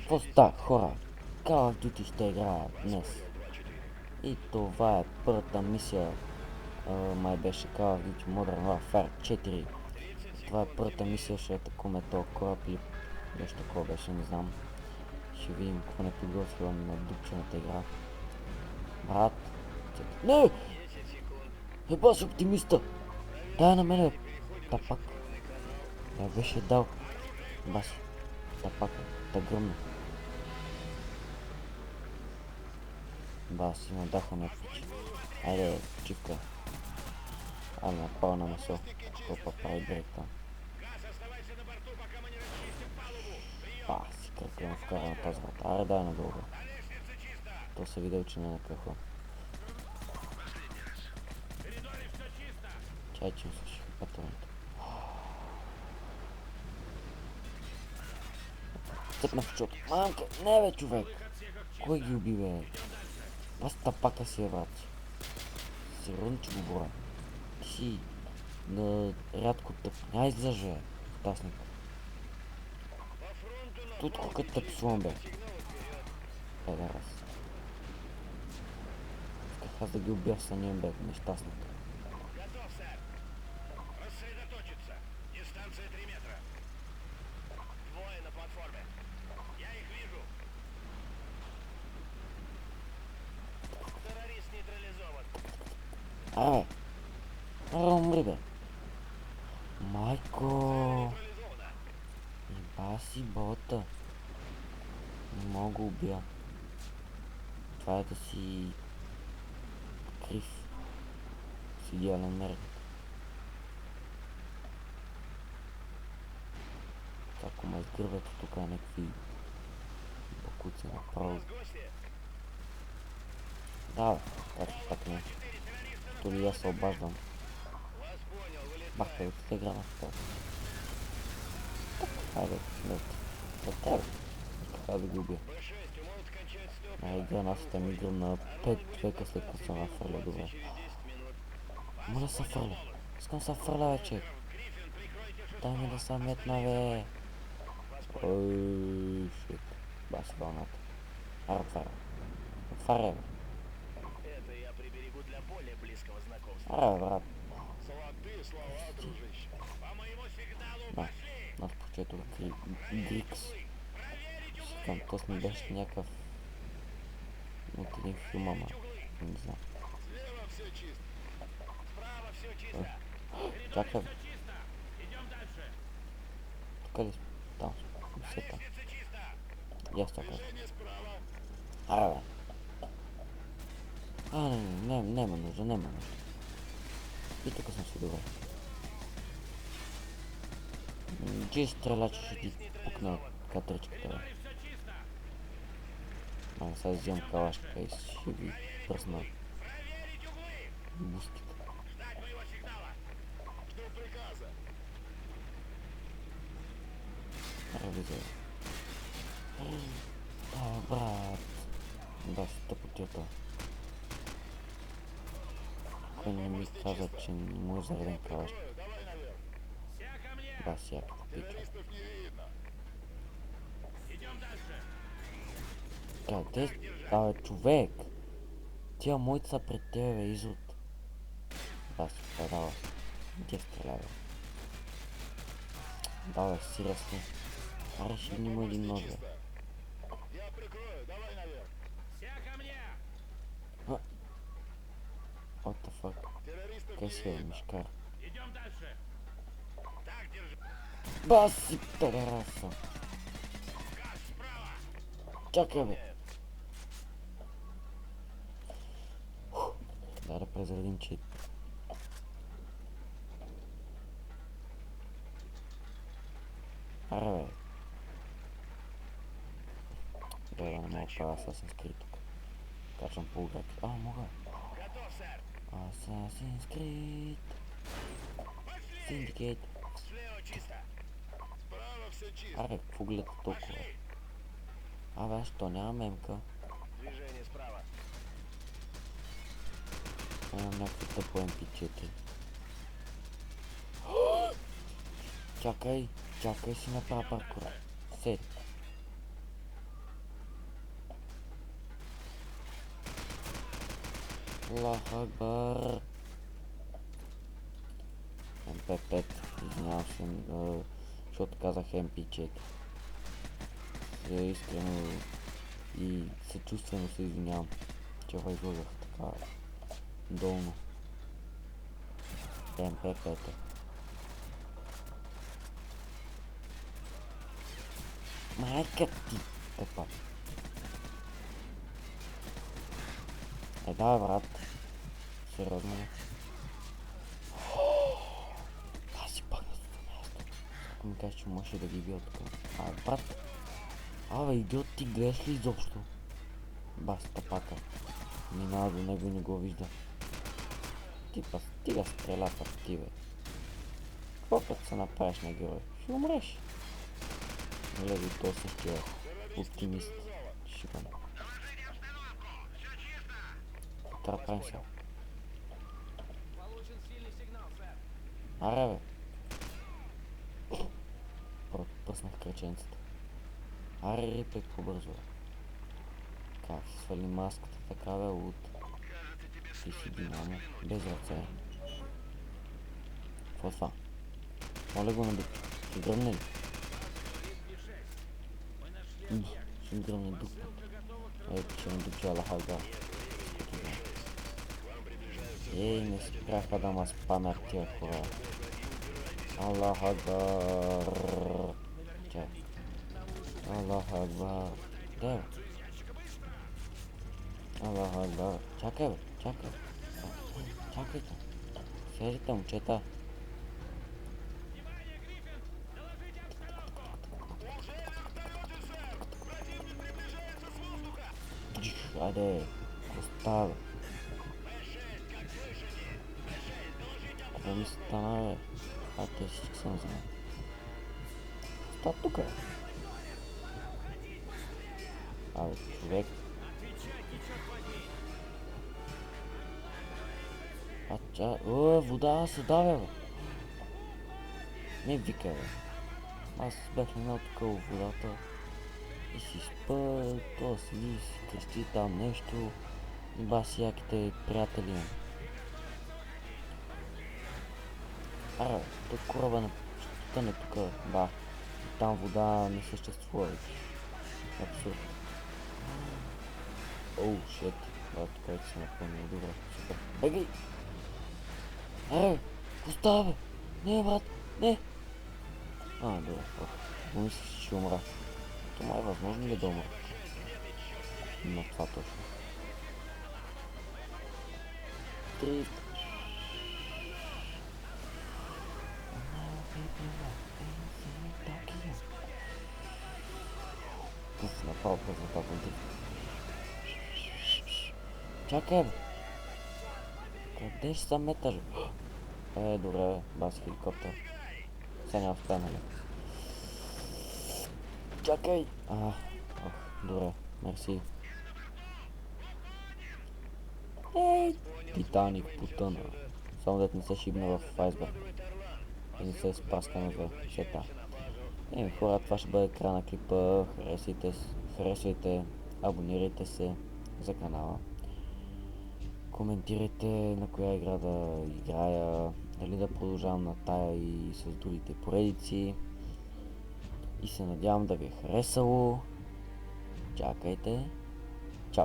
Какво става, хора? Call of Duty ще играя днес. И това е първата мисия. Май беше Call of Duty Modern Warfare 4. Това е първата мисия, ще атакуваме този кораб или нещо такова беше, не знам. Ще видим какво не подготвила на дупчената игра. Брат. Не! Еба с оптимиста! Дай на мене, тапак. Я беше дал. Баси. Тапака. Та гръмна. Бас, има даха на пич. Айде, почивка. Айде, напал на месо. Какво прави брек там? Си кръквам вкара на тази врата. Айде, дай надолу. То се видел, че не накъхва. Чай, че ми слушах патроните. Цъпна в чото. Мамка, не бе, човек! Кой ги уби, бе? Аз тапака си е, брат. Сигурно, че го боря. Ти си на рядко тъп. Ня излъжа, тасник. Тут като те псувам, бе. Да, раз. Исках аз да ги убия в съня, бе, нещастник. Абе, умри, бе. Майко. Еба си бота. Не мога го убия. Това е да си крив. С идеален мерк. Ако ме изгърват тук някакви бакуци направо. Да, бе, так не. То ли аз се обаждам. Бахте, от игра на стол. Хайде, да тебе. Исках да ги убия. Гранатата ми гръмна 5 века след като съм нафърля, добре. Моля се фърля. Искам се фърля вече. Дай ми да съм метна, бе. Ой, шит. Баси вълната. Ара, отваря. Отваря, бе. Ара, брат. Да, аз прочетох Грикс. Там тос ми беше някакъв от един филм, ама не знам. Чакай, бе. Тук ли сме? Там сме. Все там. И аз чакай. Ара, бе. Нема нужда, нема нужда. И тук съм си добре. Че стрелача ще ти пукна катричката, бе. Ама сега взимам калашка и ще ви пръсна буските. Ревизия. Брат. Да, си тъпотията. Кой не ми каза, че не може зареден калашка. Да, всякакви пича. Къде? Абе, човек! Тия моите са пред тебе, бе, изрод. Да, си предава. Где стрелява? Да, бе, сиръсни. Аре, ще има един нож, бе. What the fuck? Къде си, бе, мишкар? Баси, педераса! Чакай, бе! Да презредим чит. Аре, бе. Да не мога правя Assassin's Creed тук. Качвам полуград. Мога. Assassin's Creed. Syndicate. Аре, какво гледа толкова? Абе, що няма мемка? Имам някакви тъпо MP4. Чакай си направя паркура. Седи. Аллах Акбар. МП5, извинявам се, защото казах MP4. Искрено и съчувствено се извинявам, че го изложах така долно. МП5. Майка ти, тъпа. Да, брат. Сериозно ли? Аз си пъгна за това място. Ако ми кажеш, че можеш да ги бил тук. Брат. Абе, идиот, ти гледаш ли изобщо? Бас, тъпака. Минава до него и не го вижда. Ти па стига стреля пък ти, бе. Какво път се направиш на герой? Ще умреш. Гледай, то същия оптимист. Шипан. Трябва да правим сега. Аре, бе. Пропъснах кръченцата. Аре, Рипек, побързо. Как си свали маската, така бе, луд. Ти си динамо, без ръце. Какво това? Моля го набити. Ще гръмне ли? Ще ми гръмне дупа. Ето, ще ми дупче Аллах Акбар. Не спряха да ма спамят тия хора. Аллах Акбар. Чакай. Аллах Акбар. Дай, бе. Аллах Акбар. Чакай, бе. Чакай. Чакайте. Седите, момчета. Айде. Остава. Какво ми стана, бе? Те всички съм знал. Ста тука. Абе, човек. Вода се давя, бе. Не викай, бе. Аз бях минал тук в водата и си спа, то седи и си крещи там нещо. И баси яките приятели. Аре, той кораба не тъне тук, ба. Там вода не съществува. Абсурд. Оу, шет. Тук вече се напълнил. Добре, супер. Бегай! Аре, какво става, бе? Не, брат, не! Добре, помислих, че ще умра. Това е възможно ли да умра? Но това точно. Дрифт. Направо през вратата дрифт. Чакай, бе! Къде ще се меташ, бе? Добре, баси хеликоптер. Сега няма успя, нали? Чакай! Добре, мерси. Титаник потъна. Само дет не се шибна в айсберг. И не се спаскаме в сета. Хора, това ще бъде края на клипа. Харесвайте, абонирайте се за канала. Коментирайте на коя игра да играя, дали да продължавам на тая и с другите поредици. И се надявам да ви е харесало. Чакайте.